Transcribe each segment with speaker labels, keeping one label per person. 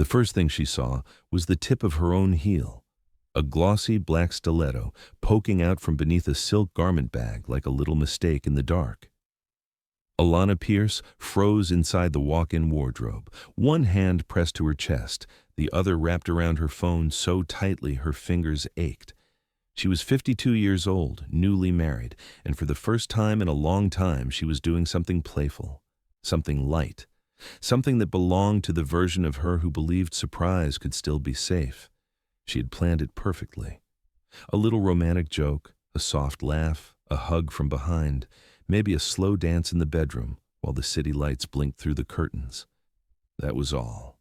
Speaker 1: first thing she saw was the tip of her own heel, a glossy black stiletto poking out from beneath a silk garment bag like a little mistake in the dark. Alana Pierce froze inside the walk-in wardrobe, one hand pressed to her chest, the other wrapped around her phone so tightly her fingers ached. She was 52 years old, newly married, and for the first time in a long time she was doing something playful, something light, something that belonged to the version of her who believed surprise could still be safe. She had planned it perfectly. A little romantic joke, a soft laugh, a hug from behind, maybe a slow dance in the bedroom while the city lights blinked through the curtains. That was all.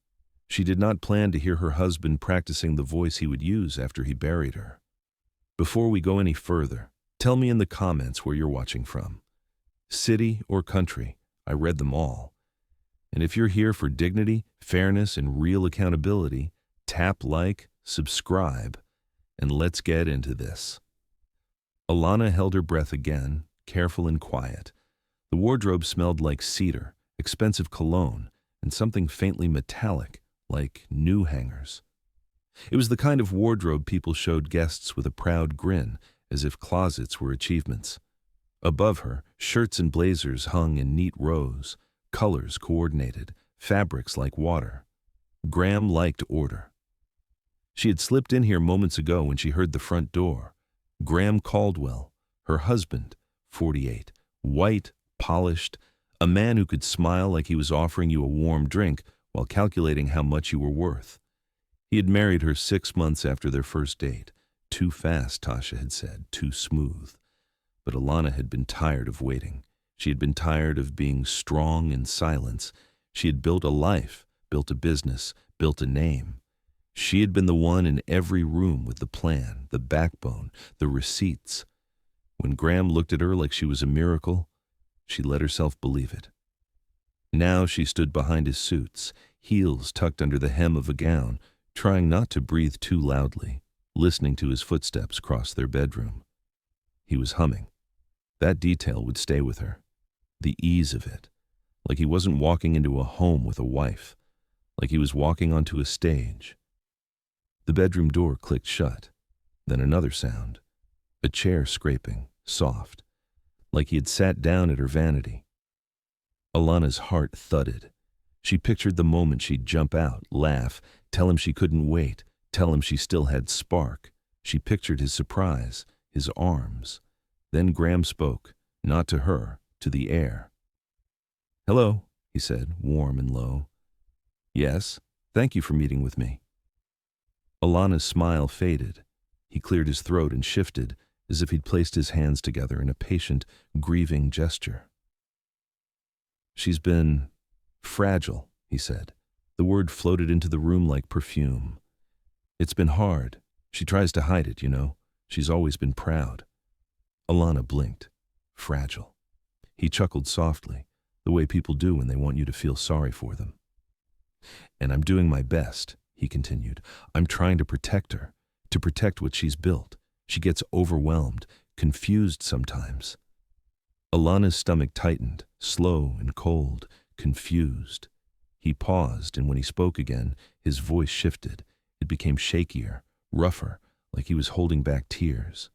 Speaker 1: She did not plan to hear her husband practicing the voice he would use after he buried her. Before we go any further, tell me in the comments where you're watching from. City or country, I read them all. And if you're here for dignity, fairness, and real accountability, tap like, subscribe, and let's get into this. Alana held her breath again, careful and quiet. The wardrobe smelled like cedar, expensive cologne, and something faintly metallic, like new hangers. It was the kind of wardrobe people showed guests with a proud grin, as if closets were achievements. Above her, shirts and blazers hung in neat rows, colors coordinated, fabrics like water. Graham liked order. She had slipped in here moments ago when she heard the front door. Graham Caldwell, her husband, 48, white, polished, a man who could smile like he was offering you a warm drink while calculating how much you were worth. He had married her 6 months after their first date. Too fast, Tasha had said, too smooth. But Alana had been tired of waiting. She had been tired of being strong in silence. She had built a life, built a business, built a name. She had been the one in every room with the plan, the backbone, the receipts. When Graham looked at her like she was a miracle, she let herself believe it. Now she stood behind his suits, heels tucked under the hem of a gown, trying not to breathe too loudly, listening to his footsteps cross their bedroom. He was humming. That detail would stay with her. The ease of it, like he wasn't walking into a home with a wife, like he was walking onto a stage. The bedroom door clicked shut, then another sound, a chair scraping, soft, like he had sat down at her vanity. Alana's heart thudded. She pictured the moment she'd jump out, laugh, tell him she couldn't wait, tell him she still had spark. She pictured his surprise, his arms. Then Graham spoke, not to her, to the air. "Hello," he said, warm and low. "Yes, thank you for meeting with me." Alana's smile faded. He cleared his throat and shifted, as if he'd placed his hands together in a patient, grieving gesture. "She's been fragile," he said. The word floated into the room like perfume. "It's been hard. She tries to hide it, you know. She's always been proud." Alana blinked. Fragile. He chuckled softly, the way people do when they want you to feel sorry for them. "And I'm doing my best," he continued. "I'm trying to protect her, to protect what she's built. She gets overwhelmed, confused sometimes." Alana's stomach tightened, slow and cold, confused. He paused, and when he spoke again, his voice shifted. It became shakier, rougher, like he was holding back tears.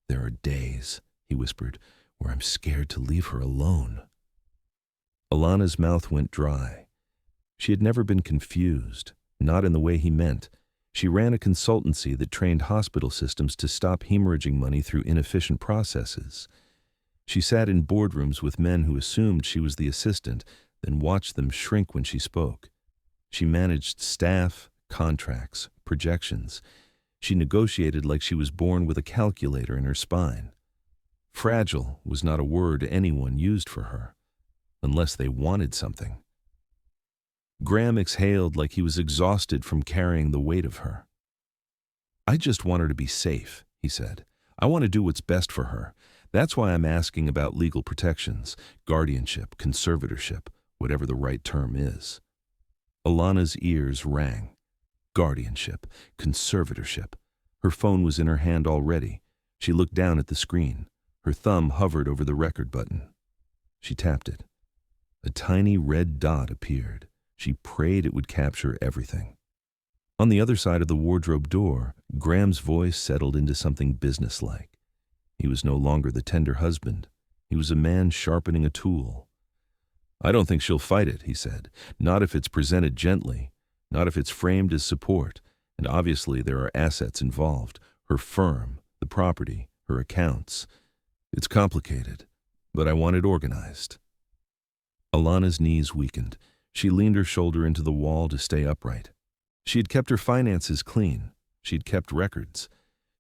Speaker 1: "There are days," he whispered, "where I'm scared to leave her alone." Alana's mouth went dry. She had never been confused, not in the way he meant. She ran a consultancy that trained hospital systems to stop hemorrhaging money through inefficient processes. She sat in boardrooms with men who assumed she was the assistant, then watched them shrink when she spoke. She managed staff, contracts, projections. She negotiated like she was born with a calculator in her spine. Fragile was not a word anyone used for her, unless they wanted something. Graham exhaled like he was exhausted from carrying the weight of her. "I just want her to be safe," he said. "I want to do what's best for her. That's why I'm asking about legal protections, guardianship, conservatorship, whatever the right term is." Alana's ears rang. Guardianship, conservatorship. Her phone was in her hand already. She looked down at the screen. Her thumb hovered over the record button. She tapped it. A tiny red dot appeared. She prayed it would capture everything. On the other side of the wardrobe door, Graham's voice settled into something businesslike. He was no longer the tender husband. He was a man sharpening a tool. "I don't think she'll fight it," he said. "Not if it's presented gently. Not if it's framed as support. And obviously there are assets involved. Her firm, the property, her accounts. It's complicated, but I want it organized." Alana's knees weakened. She leaned her shoulder into the wall to stay upright. She had kept her finances clean. She had kept records.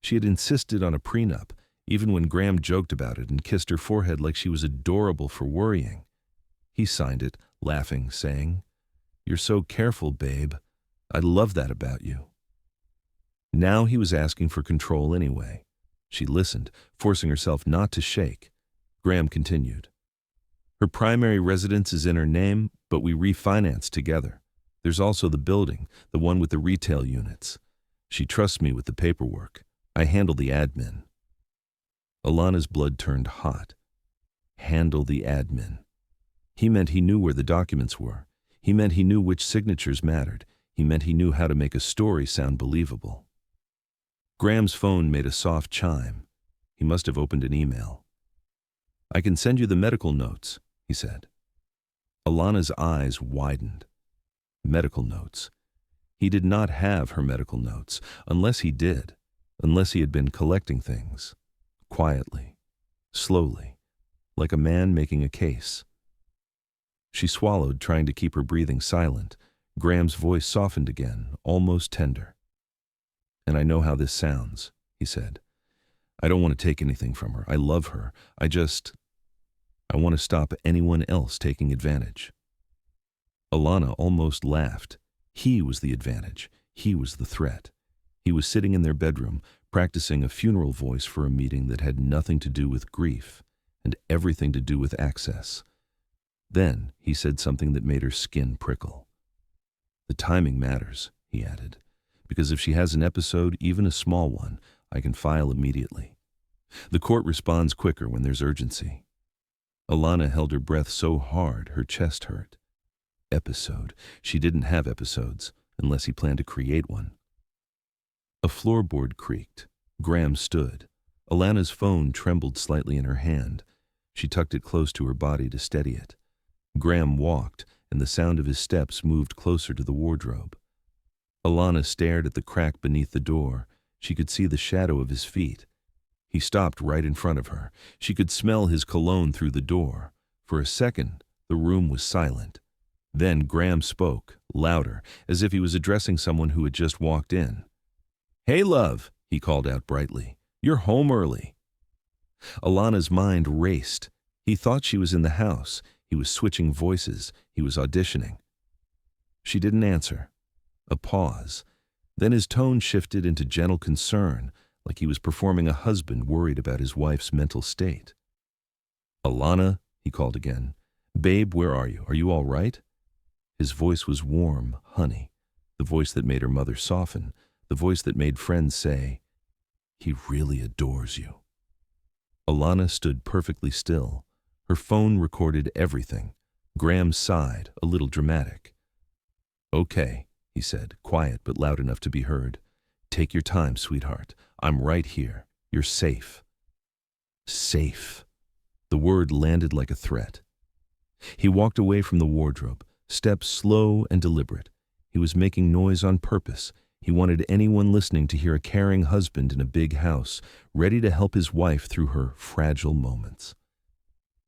Speaker 1: She had insisted on a prenup, even when Graham joked about it and kissed her forehead like she was adorable for worrying. He signed it, laughing, saying, "You're so careful, babe. I love that about you." Now he was asking for control anyway. She listened, forcing herself not to shake. Graham continued. "Her primary residence is in her name, but we refinanced together. There's also the building, the one with the retail units. She trusts me with the paperwork. I handle the admin." Alana's blood turned hot. Handle the admin. He meant he knew where the documents were. He meant he knew which signatures mattered. He meant he knew how to make a story sound believable. Graham's phone made a soft chime. He must have opened an email. "I can send you the medical notes," he said. Alana's eyes widened. Medical notes. He did not have her medical notes, unless he did, unless he had been collecting things, quietly, slowly, like a man making a case. She swallowed, trying to keep her breathing silent. Graham's voice softened again, almost tender. "And I know how this sounds," he said. "I don't want to take anything from her. I love her. I want to stop anyone else taking advantage." Alana almost laughed. He was the advantage. He was the threat. He was sitting in their bedroom, practicing a funeral voice for a meeting that had nothing to do with grief and everything to do with access. Then he said something that made her skin prickle. "The timing matters," he added, "because if she has an episode, even a small one, I can file immediately. The court responds quicker when there's urgency." Alana held her breath so hard her chest hurt. Episode. She didn't have episodes, unless he planned to create one. A floorboard creaked. Graham stood. Alana's phone trembled slightly in her hand. She tucked it close to her body to steady it. Graham walked, and the sound of his steps moved closer to the wardrobe. Alana stared at the crack beneath the door. She could see the shadow of his feet. He stopped right in front of her. She could smell his cologne through the door. For a second, the room was silent. Then Graham spoke, louder, as if he was addressing someone who had just walked in. "Hey, love," he called out brightly. "You're home early." Alana's mind raced. He thought she was in the house. He was switching voices. He was auditioning. She didn't answer. A pause. Then his tone shifted into gentle concern, like he was performing a husband worried about his wife's mental state. "Alana," he called again. "Babe, where are you? Are you all right?" His voice was warm, honey, the voice that made her mother soften, the voice that made friends say, "He really adores you." Alana stood perfectly still. Her phone recorded everything. Graham sighed, a little dramatic. "Okay," he said, quiet but loud enough to be heard. "Take your time, sweetheart. I'm right here. You're safe." Safe. The word landed like a threat. He walked away from the wardrobe, steps slow and deliberate. He was making noise on purpose. He wanted anyone listening to hear a caring husband in a big house, ready to help his wife through her fragile moments.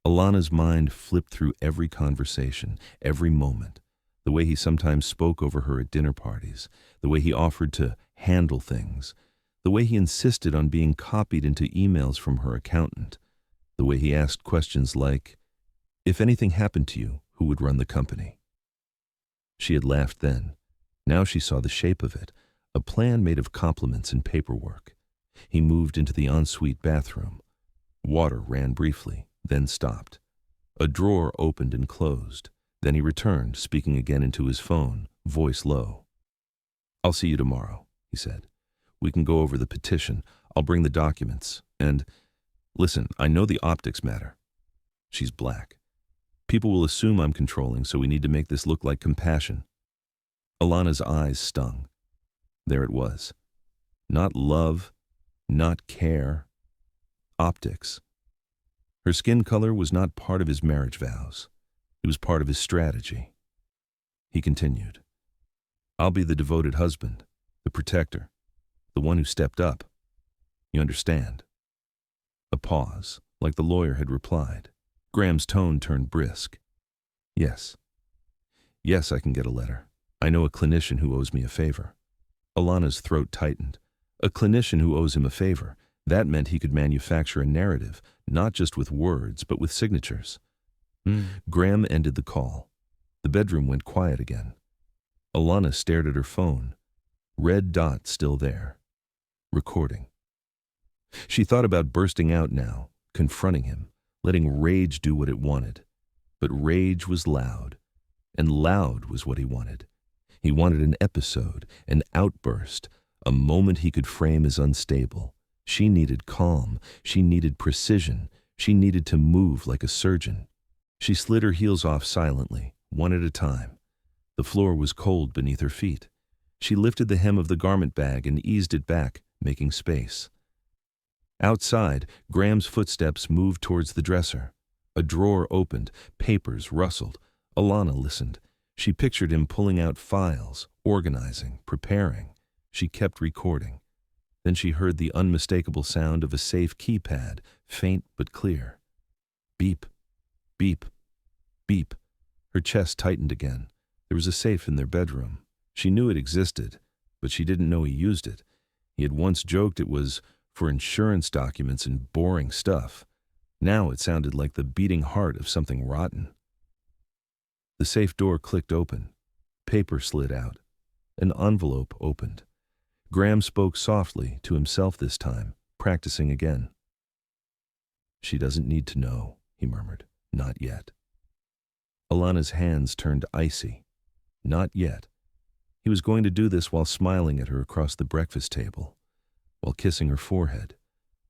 Speaker 1: Alana's mind flipped through every conversation, every moment. The way he sometimes spoke over her at dinner parties, the way he offered to handle things, the way he insisted on being copied into emails from her accountant, the way he asked questions like, "If anything happened to you, who would run the company?" She had laughed then. Now she saw the shape of it, a plan made of compliments and paperwork. He moved into the ensuite bathroom. Water ran briefly, then stopped. A drawer opened and closed. Then he returned, speaking again into his phone, voice low. "I'll see you tomorrow," he said. "We can go over the petition. I'll bring the documents. And, listen, I know the optics matter." She's black. People will assume I'm controlling, so we need to make this look like compassion. Alana's eyes stung. There it was. Not love, not care. Optics. Her skin color was not part of his marriage vows. It was part of his strategy. He continued. I'll be the devoted husband, the protector, the one who stepped up. You understand? A pause, like the lawyer had replied. Graham's tone turned brisk. Yes. Yes, I can get a letter. I know a clinician who owes me a favor. Alana's throat tightened. A clinician who owes him a favor. That meant he could manufacture a narrative, not just with words, but with signatures. Graham ended the call. The bedroom went quiet again. Alana stared at her phone. Red dot still there. Recording. She thought about bursting out now, confronting him, letting rage do what it wanted. But rage was loud, and loud was what he wanted. He wanted an episode, an outburst, a moment he could frame as unstable. She needed calm, she needed precision, she needed to move like a surgeon. She slid her heels off silently, one at a time. The floor was cold beneath her feet. She lifted the hem of the garment bag and eased it back, making space. Outside, Graham's footsteps moved towards the dresser. A drawer opened, papers rustled. Alana listened. She pictured him pulling out files, organizing, preparing. She kept recording. Then she heard the unmistakable sound of a safe keypad, faint but clear. Beep, beep, beep. Her chest tightened again. There was a safe in their bedroom. She knew it existed, but she didn't know he used it. He had once joked it was for insurance documents and boring stuff. Now it sounded like the beating heart of something rotten. The safe door clicked open. Paper slid out. An envelope opened. Graham spoke softly, to himself this time, practicing again. She doesn't need to know, he murmured. Not yet. Alana's hands turned icy. Not yet. He was going to do this while smiling at her across the breakfast table, while kissing her forehead,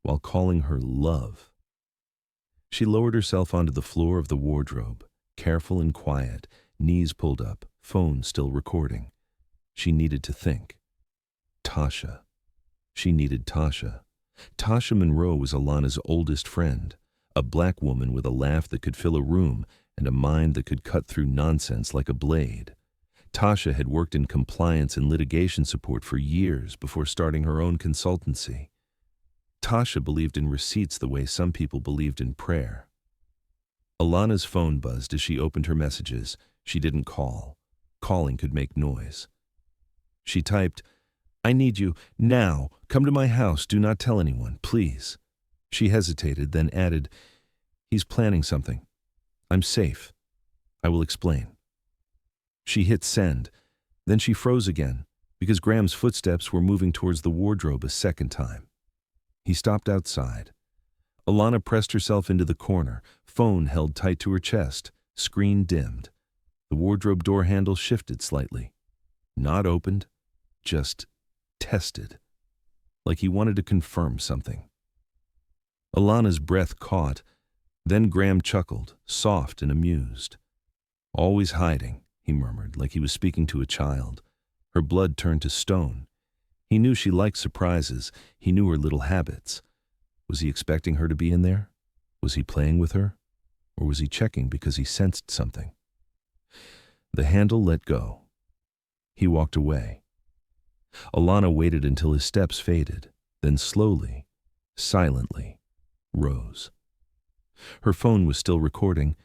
Speaker 1: while calling her love. She lowered herself onto the floor of the wardrobe, careful and quiet, knees pulled up, phone still recording. She needed to think. Tasha. She needed Tasha. Tasha Monroe was Alana's oldest friend, a black woman with a laugh that could fill a room and a mind that could cut through nonsense like a blade. Tasha had worked in compliance and litigation support for years before starting her own consultancy. Tasha believed in receipts the way some people believed in prayer. Alana's phone buzzed as she opened her messages. She didn't call. Calling could make noise. She typed, I need you, now. Come to my house. Do not tell anyone, please. She hesitated, then added, he's planning something. I'm safe. I will explain. She hit send. Then she froze again, because Graham's footsteps were moving towards the wardrobe a second time. He stopped outside. Alana pressed herself into the corner, phone held tight to her chest, screen dimmed. The wardrobe door handle shifted slightly. Not opened, just tested, like he wanted to confirm something. Alana's breath caught, then Graham chuckled, soft and amused. Always hiding, he murmured, like he was speaking to a child. Her blood turned to stone. He knew she liked surprises. He knew her little habits. Was he expecting her to be in there? Was he playing with her? Or was he checking because he sensed something? The handle let go. He walked away. Alana waited until his steps faded, then slowly, silently, rose. Her phone was still recording.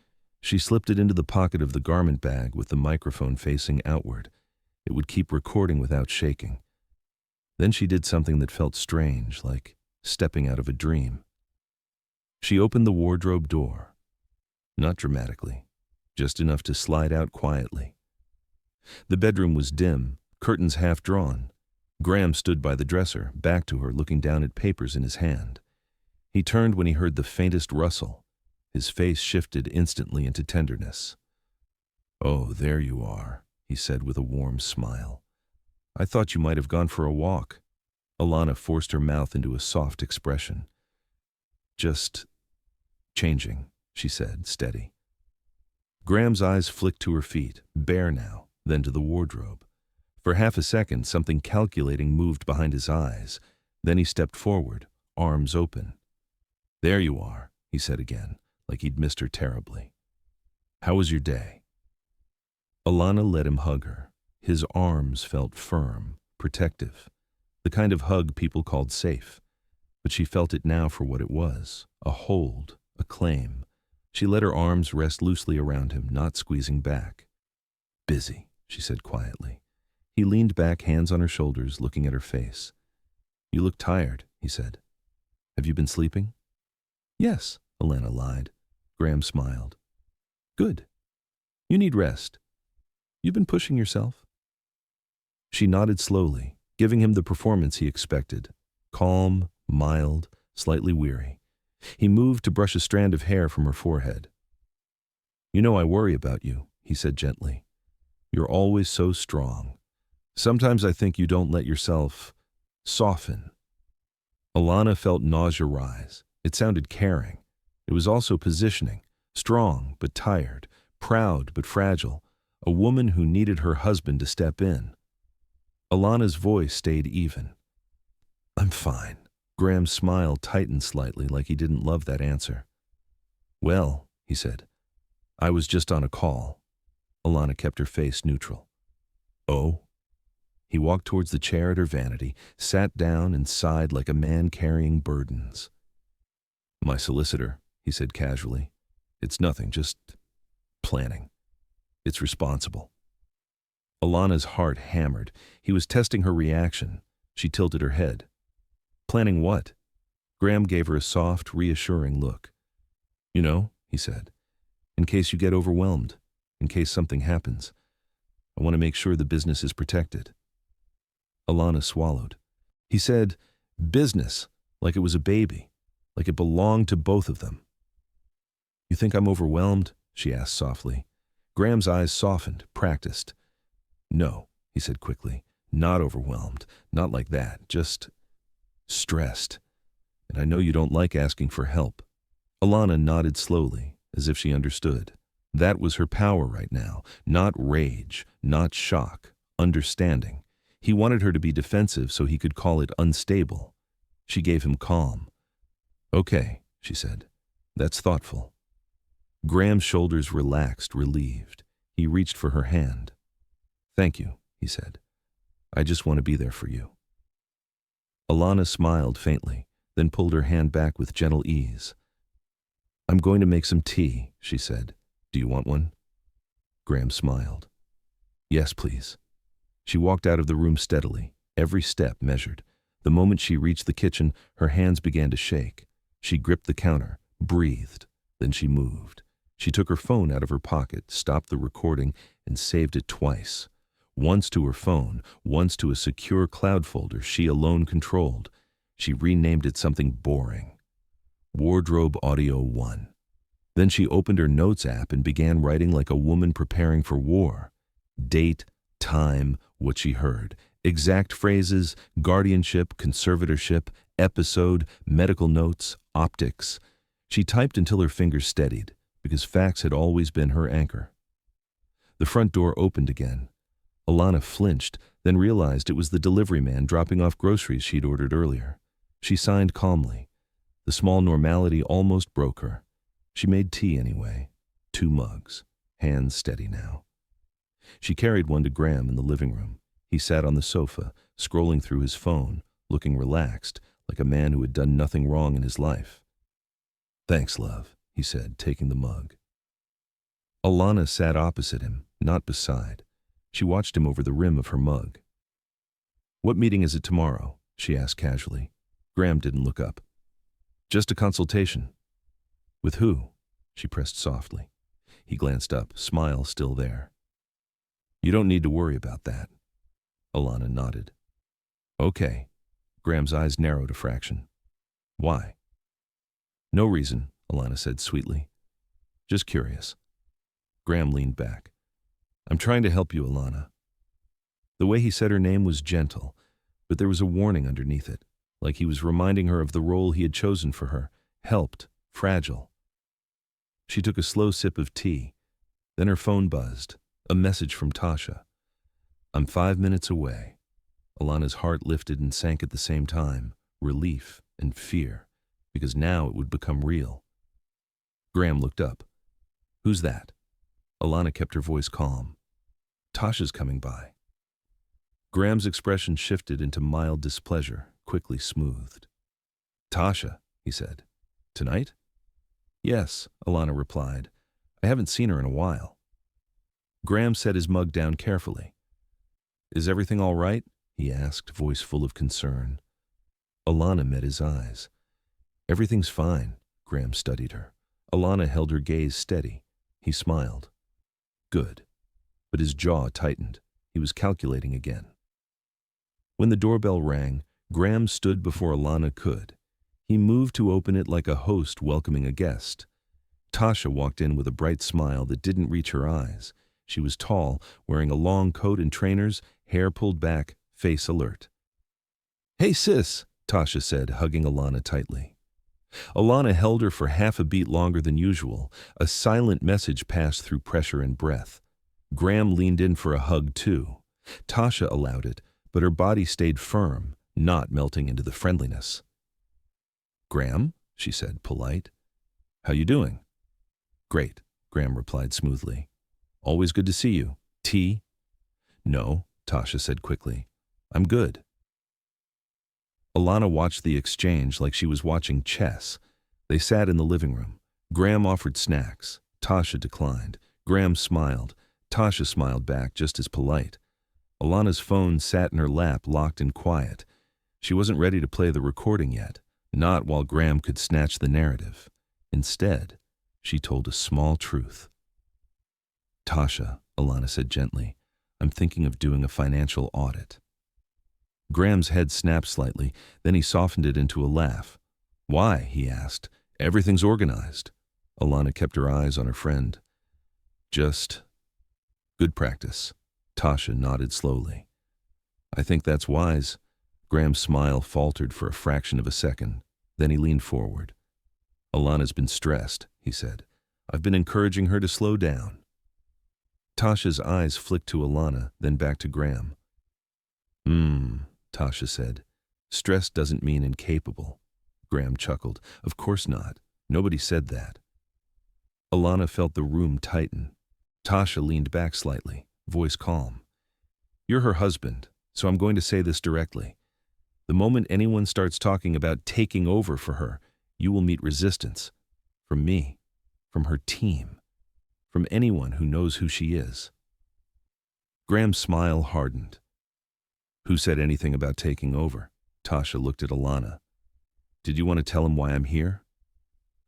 Speaker 1: She slipped it into the pocket of the garment bag with the microphone facing outward. It would keep recording without shaking. Then she did something that felt strange, like stepping out of a dream. She opened the wardrobe door. Not dramatically, just enough to slide out quietly. The bedroom was dim, curtains half drawn. Graham stood by the dresser, back to her, looking down at papers in his hand. He turned when he heard the faintest rustle. His face shifted instantly into tenderness. Oh, there you are, he said with a warm smile. I thought you might have gone for a walk. Alana forced her mouth into a soft expression. Just changing, she said, steady. Graham's eyes flicked to her feet, bare now, then to the wardrobe. For half a second, something calculating moved behind his eyes. Then he stepped forward, arms open. "There you are," he said again, like he'd missed her terribly. "How was your day?" Alana let him hug her. His arms felt firm, protective, the kind of hug people called safe. But she felt it now for what it was, a hold, a claim. She let her arms rest loosely around him, not squeezing back. "Busy," she said quietly. He leaned back, hands on her shoulders, looking at her face. "You look tired," he said. "Have you been sleeping?" "Yes," Alana lied. Graham smiled. "Good. You need rest. You've been pushing yourself." She nodded slowly, giving him the performance he expected. Calm, mild, slightly weary. He moved to brush a strand of hair from her forehead. "You know I worry about you," he said gently. "You're always so strong. Sometimes I think you don't let yourself soften." Alana felt nausea rise. It sounded caring. It was also positioning, strong but tired, proud but fragile, a woman who needed her husband to step in. Alana's voice stayed even. "I'm fine." Graham's smile tightened slightly, like he didn't love that answer. "Well," he said, "I was just on a call." Alana kept her face neutral. "Oh?" He walked towards the chair at her vanity, sat down and sighed like a man carrying burdens. "My solicitor," he said casually. "It's nothing, just planning. It's responsible." Alana's heart hammered. He was testing her reaction. She tilted her head. "Planning what?" Graham gave her a soft, reassuring look. "You know," he said, "in case you get overwhelmed, in case something happens. I want to make sure the business is protected." Alana swallowed. He said, "Business," like it was a baby, like it belonged to both of them. "You think I'm overwhelmed?" she asked softly. Graham's eyes softened, practiced. "No," he said quickly, "not overwhelmed, not like that, just stressed. And I know you don't like asking for help." Alana nodded slowly, as if she understood. That was her power right now, not rage, not shock, understanding. He wanted her to be defensive so he could call it unstable. She gave him calm. "Okay," she said. "That's thoughtful." Graham's shoulders relaxed, relieved. He reached for her hand. "Thank you," he said. "I just want to be there for you." Alana smiled faintly, then pulled her hand back with gentle ease. "I'm going to make some tea," she said. "Do you want one?" Graham smiled. "Yes, please." She walked out of the room steadily, every step measured. The moment she reached the kitchen, her hands began to shake. She gripped the counter, breathed, then she moved. She took her phone out of her pocket, stopped the recording, and saved it twice. Once to her phone, once to a secure cloud folder she alone controlled. She renamed it something boring. Wardrobe Audio 1. Then she opened her notes app and began writing like a woman preparing for war. Date, time, what she heard. Exact phrases, guardianship, conservatorship, episode, medical notes, optics. She typed until her fingers steadied, because facts had always been her anchor. The front door opened again. Alana flinched, then realized it was the delivery man dropping off groceries she'd ordered earlier. She signed calmly. The small normality almost broke her. She made tea anyway. 2 mugs, hands steady now. She carried one to Graham in the living room. He sat on the sofa, scrolling through his phone, looking relaxed, like a man who had done nothing wrong in his life. "Thanks, love," he said, taking the mug. Alana sat opposite him, not beside. She watched him over the rim of her mug. "What meeting is it tomorrow?" she asked casually. Graham didn't look up. "Just a consultation." "With who?" She pressed softly. He glanced up, smile still there. "You don't need to worry about that." Alana nodded. "Okay." Graham's eyes narrowed a fraction. "Why?" "No reason," Alana said sweetly. "Just curious." Graham leaned back. "I'm trying to help you, Alana." The way he said her name was gentle, but there was a warning underneath it, like he was reminding her of the role he had chosen for her, helped, fragile. She took a slow sip of tea, Then her phone buzzed. A message from Tasha. "I'm 5 minutes away." Alana's heart lifted and sank at the same time, relief and fear, because now it would become real. Graham looked up. "Who's that?" Alana kept her voice calm. "Tasha's coming by." Graham's expression shifted into mild displeasure, quickly smoothed. "Tasha," he said. "Tonight?" "Yes," Alana replied. "I haven't seen her in a while." Graham set his mug down carefully. "Is everything all right?" he asked, voice full of concern. Alana met his eyes. "Everything's fine," Graham studied her. Alana held her gaze steady. He smiled. "Good." But his jaw tightened. He was calculating again. When the doorbell rang, Graham stood before Alana could. He moved to open it like a host welcoming a guest. Tasha walked in with a bright smile that didn't reach her eyes. She was tall, wearing a long coat and trainers, hair pulled back, face alert. "Hey sis," Tasha said, hugging Alana tightly. Alana held her for half a beat longer than usual. A silent message passed through pressure and breath. Graham leaned in for a hug too. Tasha allowed it, but her body stayed firm, not melting into the friendliness. "Graham," she said, polite. "How you doing?" "Great," Graham replied smoothly. "Always good to see you. Tea?" "No," Tasha said quickly. "I'm good." Alana watched the exchange like she was watching chess. They sat in the living room. Graham offered snacks. Tasha declined. Graham smiled. Tasha smiled back, just as polite. Alana's phone sat in her lap, locked and quiet. She wasn't ready to play the recording yet, not while Graham could snatch the narrative. Instead, she told a small truth. "Tasha," Alana said gently, "I'm thinking of doing a financial audit." Graham's head snapped slightly, then he softened it into a laugh. "Why?" he asked. "Everything's organized." Alana kept her eyes on her friend. "Just good practice." Tasha nodded slowly. "I think that's wise." Graham's smile faltered for a fraction of a second. Then he leaned forward. "Alana's been stressed," he said. "I've been encouraging her to slow down." Tasha's eyes flicked to Alana, then back to Graham. Tasha said. "Stress doesn't mean incapable." Graham chuckled. "Of course not. Nobody said that." Alana felt the room tighten. Tasha leaned back slightly, voice calm. "You're her husband, so I'm going to say this directly. The moment anyone starts talking about taking over for her, you will meet resistance. From me, from her team, from anyone who knows who she is." Graham's smile hardened. "Who said anything about taking over?" Tasha looked at Alana. "Did you want to tell him why I'm here?"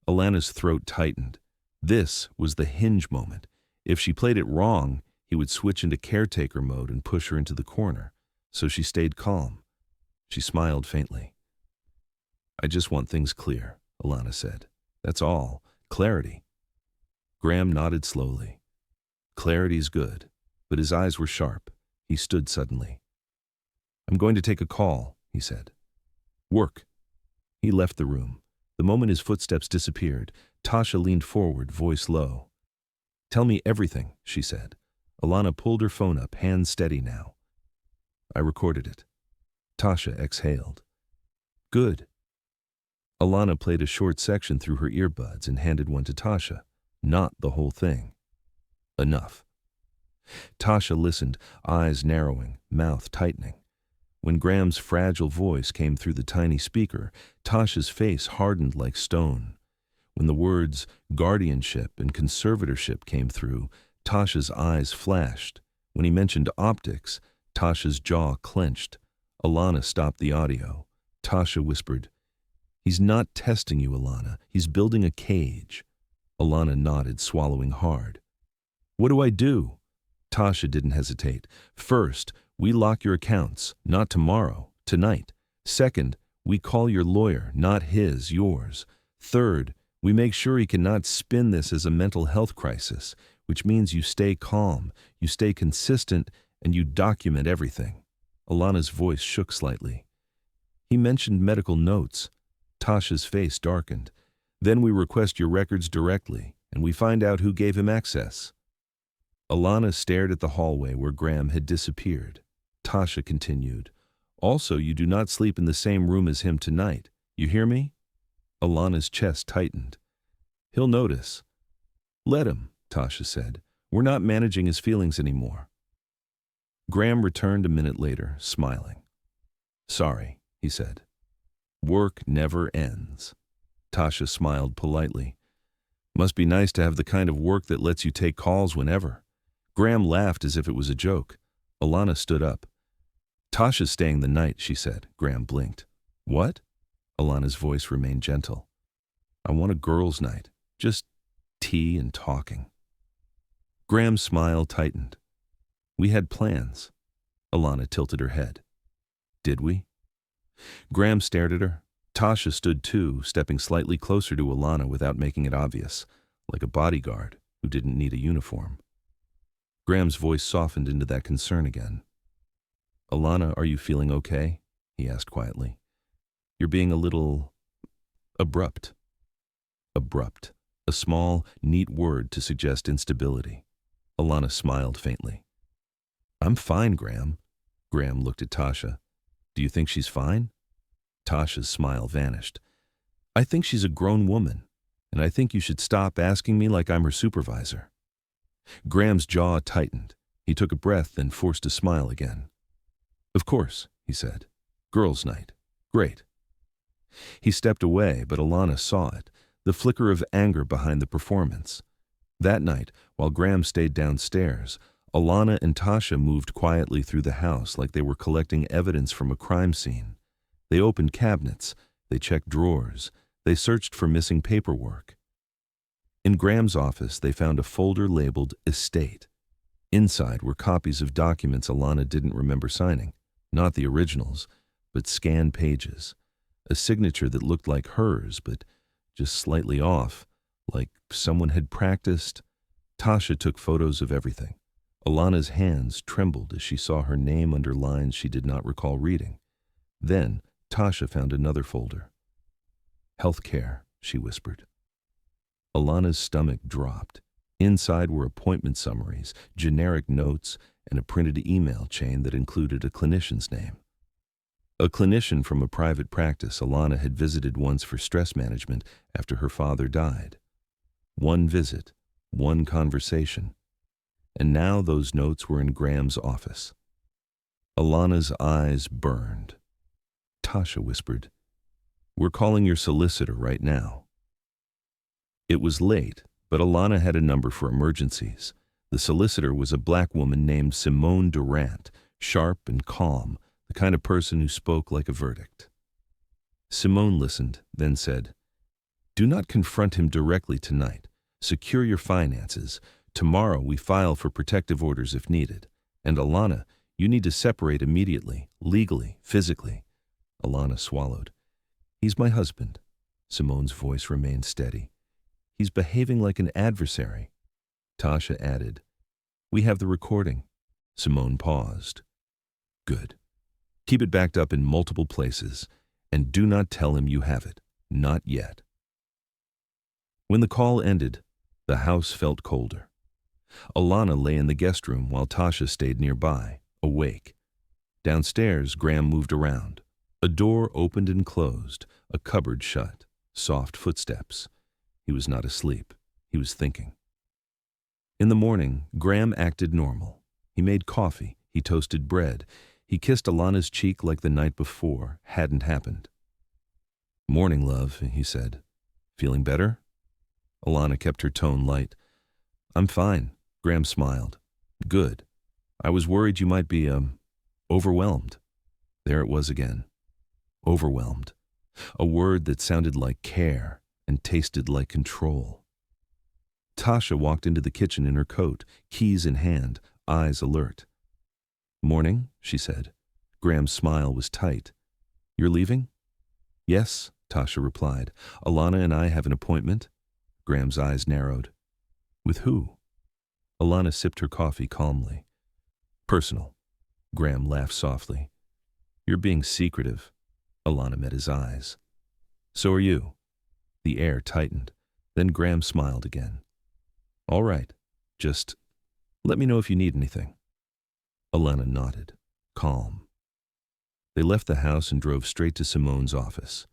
Speaker 1: Alana's throat tightened. This was the hinge moment. If she played it wrong, he would switch into caretaker mode and push her into the corner, so she stayed calm. She smiled faintly. "I just want things clear," Alana said. "That's all. Clarity." Graham nodded slowly. "Clarity's good," but his eyes were sharp. He stood suddenly. "I'm going to take a call," he said. "Work." He left the room. The moment his footsteps disappeared, Tasha leaned forward, voice low. "Tell me everything," she said. Alana pulled her phone up, hands steady now. "I recorded it." Tasha exhaled. "Good." Alana played a short section through her earbuds and handed one to Tasha. Not the whole thing. "Enough." Tasha listened, eyes narrowing, mouth tightening. When Graham's fragile voice came through the tiny speaker, Tasha's face hardened like stone. When the words guardianship and conservatorship came through, Tasha's eyes flashed. When he mentioned optics, Tasha's jaw clenched. Alana stopped the audio. Tasha whispered, "He's not testing you, Alana. He's building a cage." Alana nodded, swallowing hard. "What do I do?" Tasha didn't hesitate. "First, we lock your accounts, not tomorrow, tonight. Second, we call your lawyer, not his, yours. Third, we make sure he cannot spin this as a mental health crisis, which means you stay calm, you stay consistent, and you document everything." Alana's voice shook slightly. "He mentioned medical notes." Tasha's face darkened. "Then we request your records directly, and we find out who gave him access." Alana stared at the hallway where Graham had disappeared. Tasha continued, "Also, you do not sleep in the same room as him tonight. You hear me?" Alana's chest tightened. "He'll notice." "Let him," Tasha said. "We're not managing his feelings anymore." Graham returned a minute later, smiling. "Sorry," he said. "Work never ends." Tasha smiled politely. "Must be nice to have the kind of work that lets you take calls whenever." Graham laughed as if it was a joke. Alana stood up. "Tasha's staying the night," she said. Graham blinked. "What?" Alana's voice remained gentle. "I want a girls' night. Just tea and talking." Graham's smile tightened. "We had plans." Alana tilted her head. "Did we?" Graham stared at her. Tasha stood too, stepping slightly closer to Alana without making it obvious, like a bodyguard who didn't need a uniform. Graham's voice softened into that concern again. "Alana, are you feeling okay?" he asked quietly. "You're being a little abrupt." Abrupt, a small, neat word to suggest instability. Alana smiled faintly. "I'm fine, Graham." Graham looked at Tasha. "Do you think she's fine?" Tasha's smile vanished. "I think she's a grown woman, and I think you should stop asking me like I'm her supervisor." Graham's jaw tightened. He took a breath and forced a smile again. "Of course," he said. "Girls' night. Great." He stepped away, but Alana saw it, the flicker of anger behind the performance. That night, while Graham stayed downstairs, Alana and Tasha moved quietly through the house like they were collecting evidence from a crime scene. They opened cabinets, they checked drawers, they searched for missing paperwork. In Graham's office, they found a folder labeled Estate. Inside were copies of documents Alana didn't remember signing, not the originals, but scanned pages. A signature that looked like hers, but just slightly off, like someone had practiced. Tasha took photos of everything. Alana's hands trembled as she saw her name under lines she did not recall reading. Then Tasha found another folder. "Healthcare," she whispered. Alana's stomach dropped. Inside were appointment summaries, generic notes, and a printed email chain that included a clinician's name. A clinician from a private practice Alana had visited once for stress management after her father died. One visit, one conversation. And now those notes were in Graham's office. Alana's eyes burned. Tasha whispered, "We're calling your solicitor right now." It was late, but Alana had a number for emergencies. The solicitor was a black woman named Simone Durant, sharp and calm, the kind of person who spoke like a verdict. Simone listened, then said, "Do not confront him directly tonight. Secure your finances. Tomorrow we file for protective orders if needed. And Alana, you need to separate immediately, legally, physically." Alana swallowed. "He's my husband." Simone's voice remained steady. "He's behaving like an adversary." Tasha added, "We have the recording." Simone paused. "Good. Keep it backed up in multiple places, and do not tell him you have it. Not yet." When the call ended, the house felt colder. Alana lay in the guest room while Tasha stayed nearby, awake. Downstairs, Graham moved around. A door opened and closed, a cupboard shut, soft footsteps. He was not asleep. He was thinking. In the morning, Graham acted normal. He made coffee. He toasted bread. He kissed Alana's cheek like the night before hadn't happened. "Morning, love," he said. "Feeling better?" Alana kept her tone light. "I'm fine." Graham smiled. "Good. I was worried you might be, overwhelmed." There it was again. Overwhelmed. A word that sounded like care and tasted like control. Tasha walked into the kitchen in her coat, keys in hand, eyes alert. "Morning," she said. Graham's smile was tight. "You're leaving?" "Yes," Tasha replied. "Alana and I have an appointment." Graham's eyes narrowed. "With who?" Alana sipped her coffee calmly. "Personal." Graham laughed softly. "You're being secretive." Alana met his eyes. "So are you." The air tightened. Then Graham smiled again. "All right. Just Let me know if you need anything. Alana nodded, calm. They left the house and drove straight to Simone's office.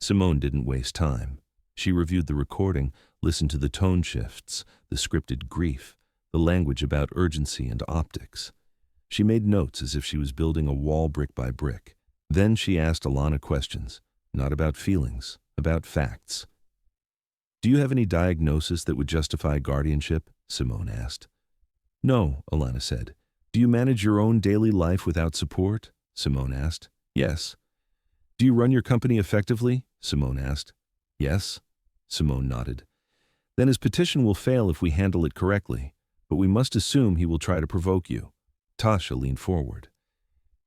Speaker 1: Simone didn't waste time. She reviewed the recording, listened to the tone shifts, the scripted grief, the language about urgency and optics. She made notes as if she was building a wall brick by brick. Then she asked Alana questions, not about feelings, about facts. Do you have any diagnosis that would justify guardianship? Simone asked. No, Alana said. Do you manage your own daily life without support? Simone asked. Yes. Do you run your company effectively? Simone asked. Yes. Simone nodded. Then his petition will fail if we handle it correctly, but we must assume he will try to provoke you. Tasha leaned forward.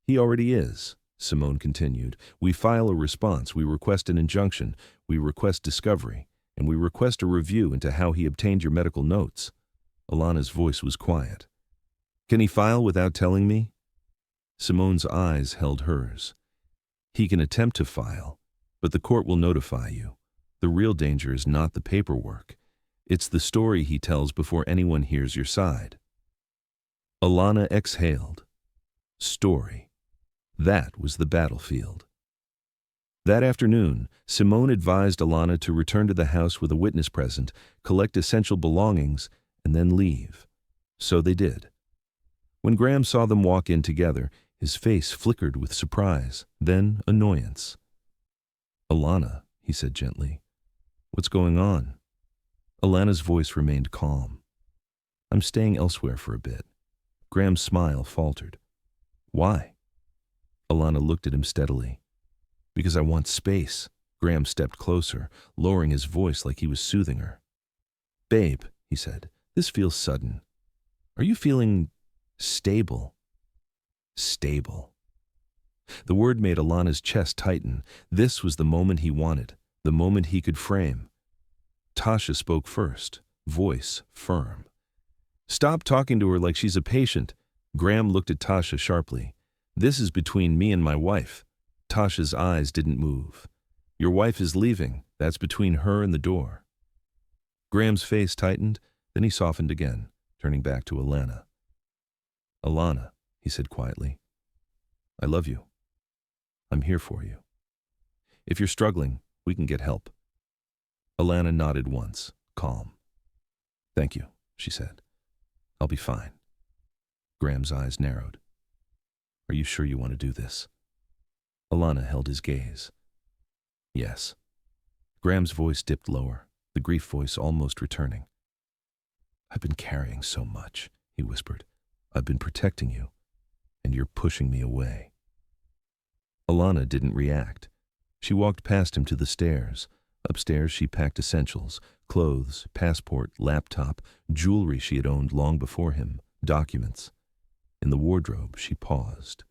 Speaker 1: He already is, Simone continued. We file a response, we request an injunction, we request discovery, and we request a review into how he obtained your medical notes. Alana's voice was quiet. Can he file without telling me? Simone's eyes held hers. He can attempt to file, but the court will notify you. The real danger is not the paperwork. It's the story he tells before anyone hears your side. Alana exhaled. Story. That was the battlefield. That afternoon, Simone advised Alana to return to the house with a witness present, collect essential belongings, and then leave. So they did. When Graham saw them walk in together, his face flickered with surprise, then annoyance. Alana, he said gently, what's going on? Alana's voice remained calm. I'm staying elsewhere for a bit. Graham's smile faltered. Why? Alana looked at him steadily. Because I want space. Graham stepped closer, lowering his voice like he was soothing her. Babe, he said, this feels sudden. Are you feeling stable? Stable. The word made Alana's chest tighten. This was the moment he wanted, the moment he could frame. Tasha spoke first, voice firm. Stop talking to her like she's a patient. Graham looked at Tasha sharply. This is between me and my wife. Tasha's eyes didn't move. Your wife is leaving. That's between her and the door. Graham's face tightened, then he softened again, turning back to Alana. Alana, he said quietly, I love you. I'm here for you. If you're struggling, we can get help. Alana nodded once, calm. Thank you, she said. I'll be fine. Graham's eyes narrowed. Are you sure you want to do this? Alana held his gaze. Yes. Graham's voice dipped lower, the grief voice almost returning. I've been carrying so much, he whispered. I've been protecting you, and you're pushing me away. Alana didn't react. She walked past him to the stairs. Upstairs she packed essentials, clothes, passport, laptop, jewelry she had owned long before him, documents. In the wardrobe she paused,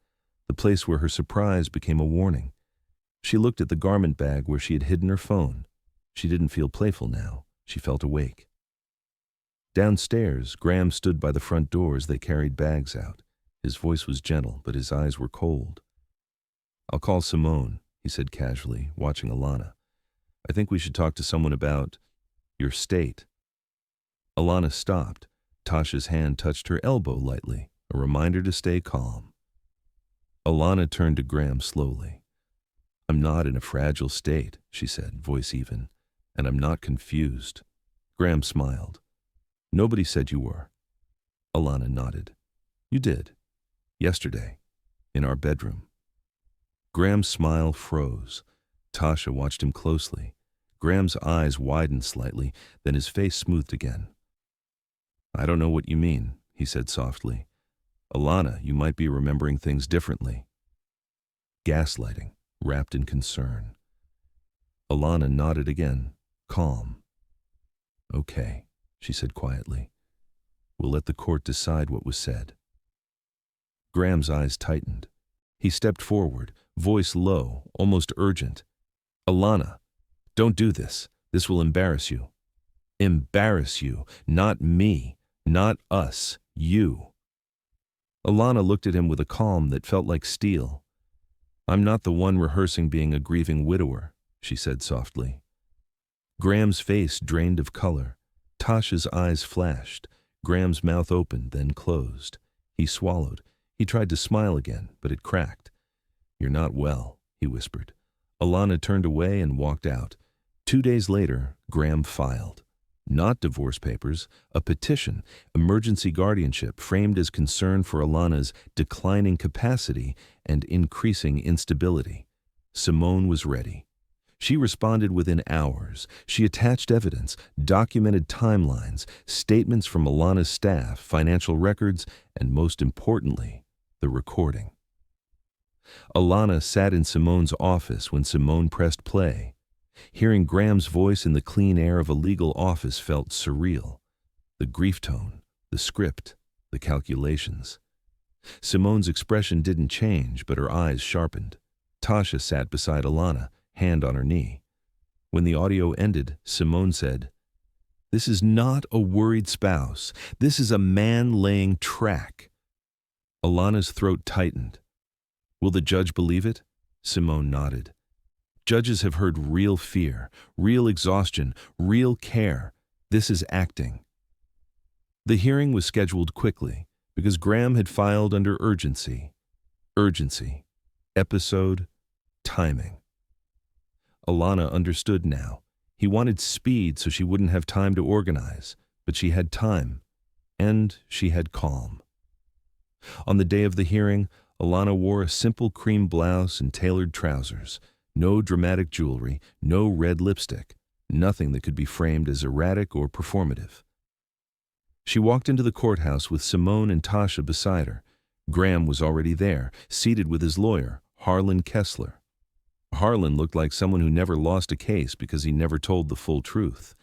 Speaker 1: the place where her surprise became a warning. She looked at the garment bag where she had hidden her phone. She didn't feel playful now. She felt awake. Downstairs, Graham stood by the front door as they carried bags out. His voice was gentle, but his eyes were cold. I'll call Simone, he said casually, watching Alana. I think we should talk to someone about your state. Alana stopped. Tasha's hand touched her elbow lightly, a reminder to stay calm. Alana turned to Graham slowly. I'm not in a fragile state, she said, voice even, and I'm not confused. Graham smiled. Nobody said you were. Alana nodded. You did. Yesterday, in our bedroom. Graham's smile froze. Tasha watched him closely. Graham's eyes widened slightly, then his face smoothed again. I don't know what you mean, he said softly. Alana, you might be remembering things differently. Gaslighting, wrapped in concern. Alana nodded again, calm. Okay, she said quietly. We'll let the court decide what was said. Graham's eyes tightened. He stepped forward, voice low, almost urgent. Alana, don't do this. This will embarrass you. Embarrass you, not me, not us, you. Alana looked at him with a calm that felt like steel. I'm not the one rehearsing being a grieving widower, she said softly. Graham's face drained of color. Tasha's eyes flashed. Graham's mouth opened, then closed. He swallowed. He tried to smile again, but it cracked. "You're not well," he whispered. Alana turned away and walked out. 2 days later, Graham filed. Not divorce papers, a petition, emergency guardianship framed as concern for Alana's declining capacity and increasing instability. Simone was ready. She responded within hours. She attached evidence, documented timelines, statements from Alana's staff, financial records, and most importantly, the recording. Alana sat in Simone's office when Simone pressed play. Hearing Graham's voice in the clean air of a legal office felt surreal. The grief tone, the script, the calculations. Simone's expression didn't change, but her eyes sharpened. Tasha sat beside Alana, hand on her knee. When the audio ended, Simone said, "This is not a worried spouse. This is a man laying track." Alana's throat tightened. "Will the judge believe it?" Simone nodded. "Judges have heard real fear, real exhaustion, real care. This is acting." The hearing was scheduled quickly because Graham had filed under urgency. Urgency. Episode. Timing. Alana understood now. He wanted speed so she wouldn't have time to organize, but she had time, and she had calm. On the day of the hearing, Alana wore a simple cream blouse and tailored trousers. No dramatic jewelry, no red lipstick, nothing that could be framed as erratic or performative. She walked into the courthouse with Simone and Tasha beside her. Graham was already there, seated with his lawyer, Harlan Kessler. Harlan looked like someone who never lost a case because he never told the full truth.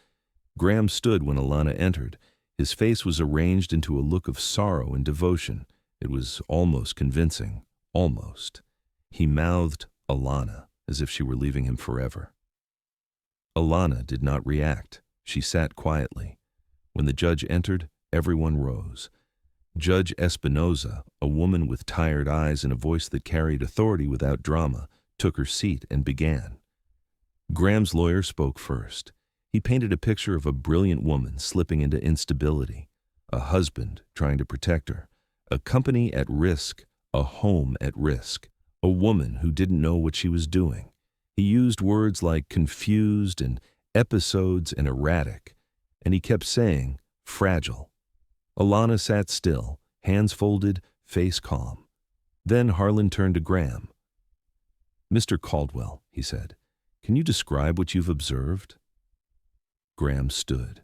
Speaker 1: Graham stood when Alana entered. His face was arranged into a look of sorrow and devotion. It was almost convincing. Almost. He mouthed, "Alana," as if she were leaving him forever. Alana did not react. She sat quietly. When the judge entered, everyone rose. Judge Espinoza, a woman with tired eyes and a voice that carried authority without drama, took her seat and began. Graham's lawyer spoke first. He painted a picture of a brilliant woman slipping into instability, a husband trying to protect her, a company at risk, a home at risk, a woman who didn't know what she was doing. He used words like confused and episodes and erratic, and he kept saying, fragile. Alana sat still, hands folded, face calm. Then Harlan turned to Graham. "Mr. Caldwell," he said, "can you describe what you've observed?" Graham stood.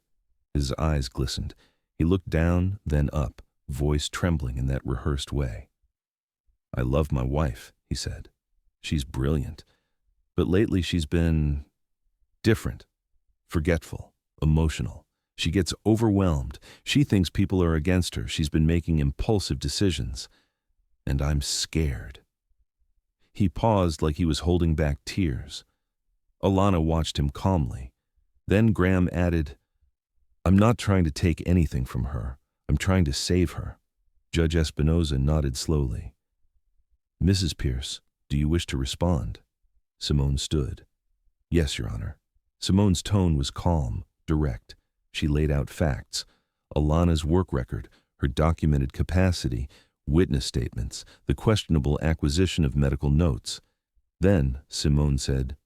Speaker 1: His eyes glistened. He looked down, then up, voice trembling in that rehearsed way. "I love my wife," he said. "She's brilliant. But lately she's been different, forgetful, emotional. She gets overwhelmed. She thinks people are against her. She's been making impulsive decisions. And I'm scared." He paused like he was holding back tears. Alana watched him calmly. Then Graham added, "I'm not trying to take anything from her. I'm trying to save her." Judge Espinoza nodded slowly. "Mrs. Pierce, do you wish to respond?" Simone stood. "Yes, Your Honor." Simone's tone was calm, direct. She laid out facts. Alana's work record, her documented capacity, witness statements, the questionable acquisition of medical notes. Then Simone said,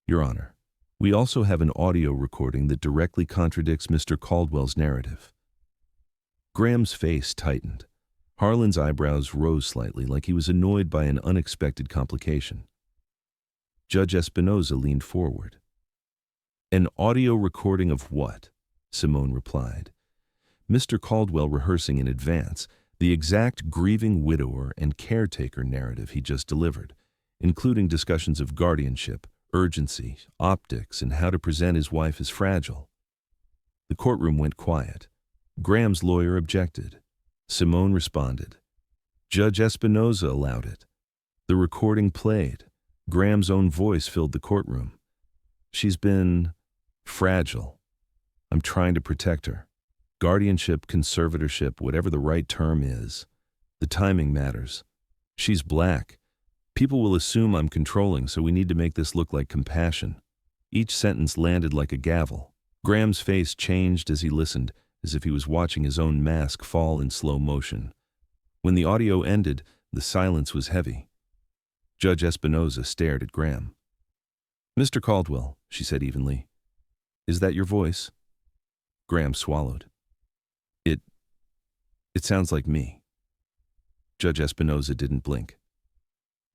Speaker 1: "Your Honor, we also have an audio recording that directly contradicts Mr. Caldwell's narrative." Graham's face tightened. Harlan's eyebrows rose slightly like he was annoyed by an unexpected complication. Judge Espinoza leaned forward. "An audio recording of what?" Simone replied. "Mr. Caldwell rehearsing in advance the exact grieving widower and caretaker narrative he just delivered, including discussions of guardianship, urgency, optics, and how to present his wife as fragile." The courtroom went quiet. Graham's lawyer objected. Simone responded. Judge Espinoza allowed it. The recording played. Graham's own voice filled the courtroom. "She's been fragile. I'm trying to protect her. Guardianship, conservatorship, whatever the right term is. The timing matters. She's black. People will assume I'm controlling, so we need to make this look like compassion." Each sentence landed like a gavel. Graham's face changed as he listened, as if he was watching his own mask fall in slow motion. When the audio ended, the silence was heavy. Judge Espinoza stared at Graham. "Mr. Caldwell," she said evenly, "is that your voice?" Graham swallowed. It sounds like me." Judge Espinoza didn't blink.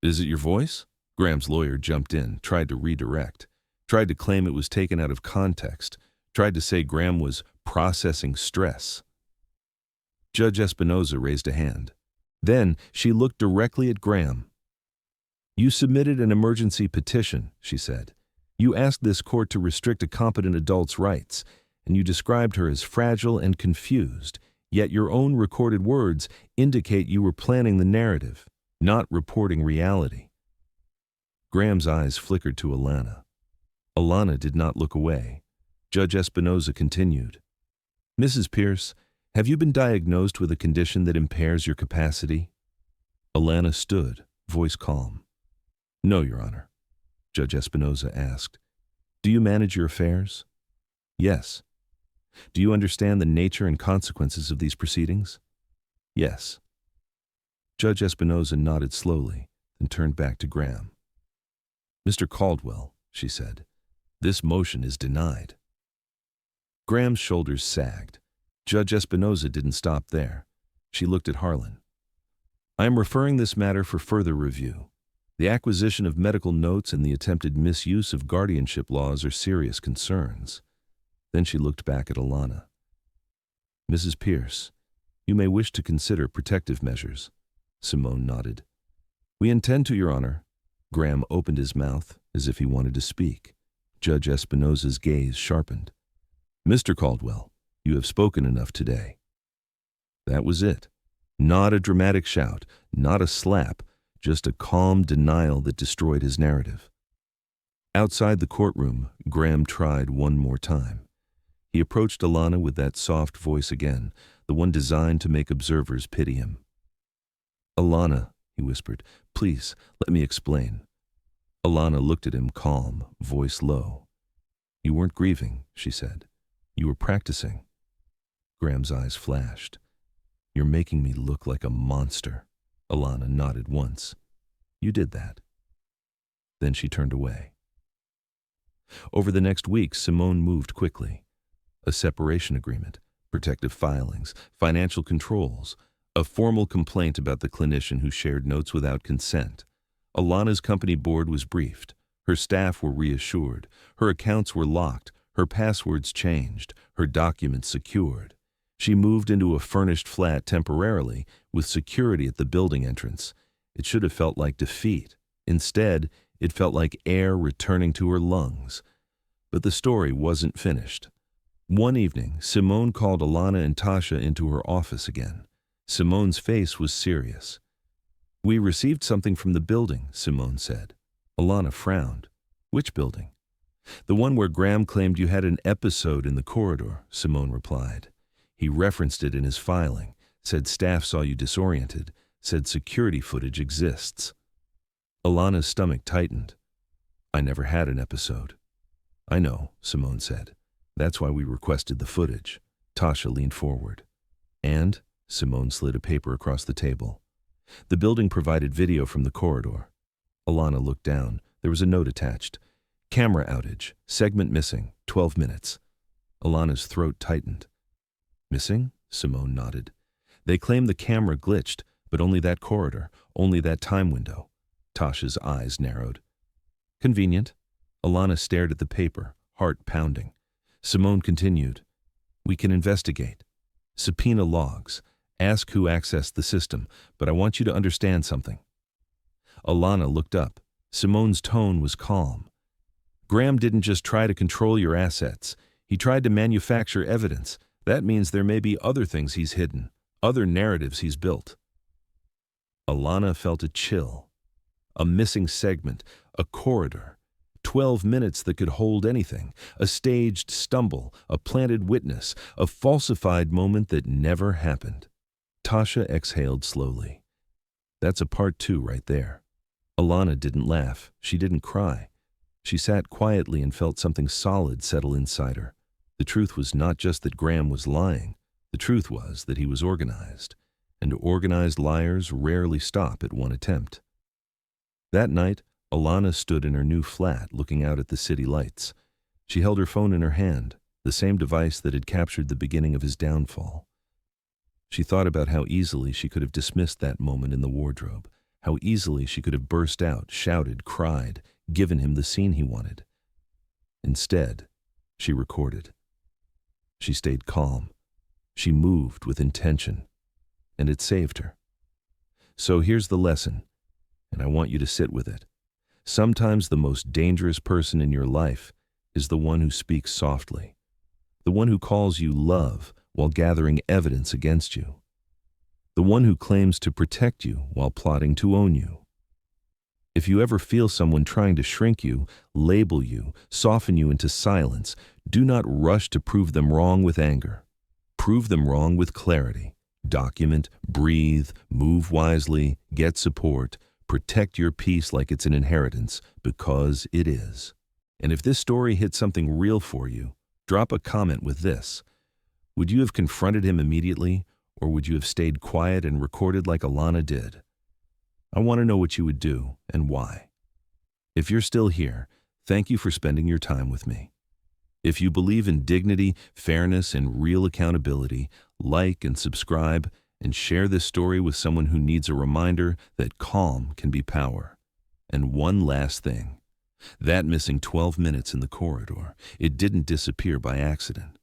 Speaker 1: "Is it your voice?" Graham's lawyer jumped in, tried to redirect, tried to claim it was taken out of context, tried to say Graham was processing stress. Judge Espinoza raised a hand. Then she looked directly at Graham. "You submitted an emergency petition," she said. "You asked this court to restrict a competent adult's rights, and you described her as fragile and confused, yet your own recorded words indicate you were planning the narrative, not reporting reality." Graham's eyes flickered to Alana. Alana did not look away. Judge Espinoza continued. "Mrs. Pierce, have you been diagnosed with a condition that impairs your capacity?" Alana stood, voice calm. "No, Your Honor." Judge Espinoza asked. "Do you manage your affairs?" "Yes." "Do you understand the nature and consequences of these proceedings?" "Yes." Judge Espinoza nodded slowly and turned back to Graham. "Mr. Caldwell," she said, "this motion is denied." Graham's shoulders sagged. Judge Espinoza didn't stop there. She looked at Harlan. "I am referring this matter for further review. The acquisition of medical notes and the attempted misuse of guardianship laws are serious concerns." Then she looked back at Alana. "Mrs. Pierce, you may wish to consider protective measures." Simone nodded. "We intend to, Your Honor." Graham opened his mouth as if he wanted to speak. Judge Espinoza's gaze sharpened. "Mr. Caldwell, you have spoken enough today." That was it. Not a dramatic shout, not a slap, just a calm denial that destroyed his narrative. Outside the courtroom, Graham tried one more time. He approached Alana with that soft voice again, the one designed to make observers pity him. "Alana," he whispered, "please, let me explain." Alana looked at him calm, voice low. "You weren't grieving," she said. "You were practicing." Graham's eyes flashed. "You're making me look like a monster." Alana nodded once. "You did that." Then she turned away. Over the next week, Simone moved quickly. A separation agreement, protective filings, financial controls, a formal complaint about the clinician who shared notes without consent. Alana's company board was briefed. Her staff were reassured. Her accounts were locked. Her passwords changed. Her documents secured. She moved into a furnished flat temporarily, with security at the building entrance. It should have felt like defeat. Instead, it felt like air returning to her lungs. But the story wasn't finished. One evening, Simone called Alana and Tasha into her office again. Simone's face was serious. "We received something from the building," Simone said. Alana frowned. "Which building?" "The one where Graham claimed you had an episode in the corridor," Simone replied. "He referenced it in his filing, said staff saw you disoriented, said security footage exists." Alana's stomach tightened. "I never had an episode." "I know," Simone said. "That's why we requested the footage." Tasha leaned forward. "And?" Simone slid a paper across the table. "The building provided video from the corridor." Alana looked down. There was a note attached. "Camera outage. Segment missing. 12 minutes. Alana's throat tightened. "Missing?" Simone nodded. "They claim the camera glitched, but only that corridor, only that time window." Tasha's eyes narrowed. "Convenient." Alana stared at the paper, heart pounding. Simone continued. "We can investigate. Subpoena logs. Ask who accessed the system, but I want you to understand something." Alana looked up. Simone's tone was calm. "Graham didn't just try to control your assets. He tried to manufacture evidence. That means there may be other things he's hidden, other narratives he's built." Alana felt a chill. A missing segment, a corridor, 12 minutes that could hold anything, a staged stumble, a planted witness, a falsified moment that never happened. Tasha exhaled slowly. "That's a part 2 right there." Alana didn't laugh. She didn't cry. She sat quietly and felt something solid settle inside her. The truth was not just that Graham was lying. The truth was that he was organized, and organized liars rarely stop at one attempt. That night, Alana stood in her new flat looking out at the city lights. She held her phone in her hand, the same device that had captured the beginning of his downfall. She thought about how easily she could have dismissed that moment in the wardrobe, how easily she could have burst out, shouted, cried, given him the scene he wanted. Instead, she recorded. She stayed calm. She moved with intention, and it saved her. So here's the lesson, and I want you to sit with it. Sometimes the most dangerous person in your life is the one who speaks softly, the one who calls you love while gathering evidence against you, the one who claims to protect you while plotting to own you. If you ever feel someone trying to shrink you, label you, soften you into silence, do not rush to prove them wrong with anger. Prove them wrong with clarity. Document, breathe, move wisely, get support, protect your peace like it's an inheritance, because it is. And if this story hit something real for you, drop a comment with this. Would you have confronted him immediately, or would you have stayed quiet and recorded like Alana did? I want to know what you would do and why. If you're still here, thank you for spending your time with me. If you believe in dignity, fairness, and real accountability, like and subscribe and share this story with someone who needs a reminder that calm can be power. And one last thing. That missing 12 minutes in the corridor, it didn't disappear by accident.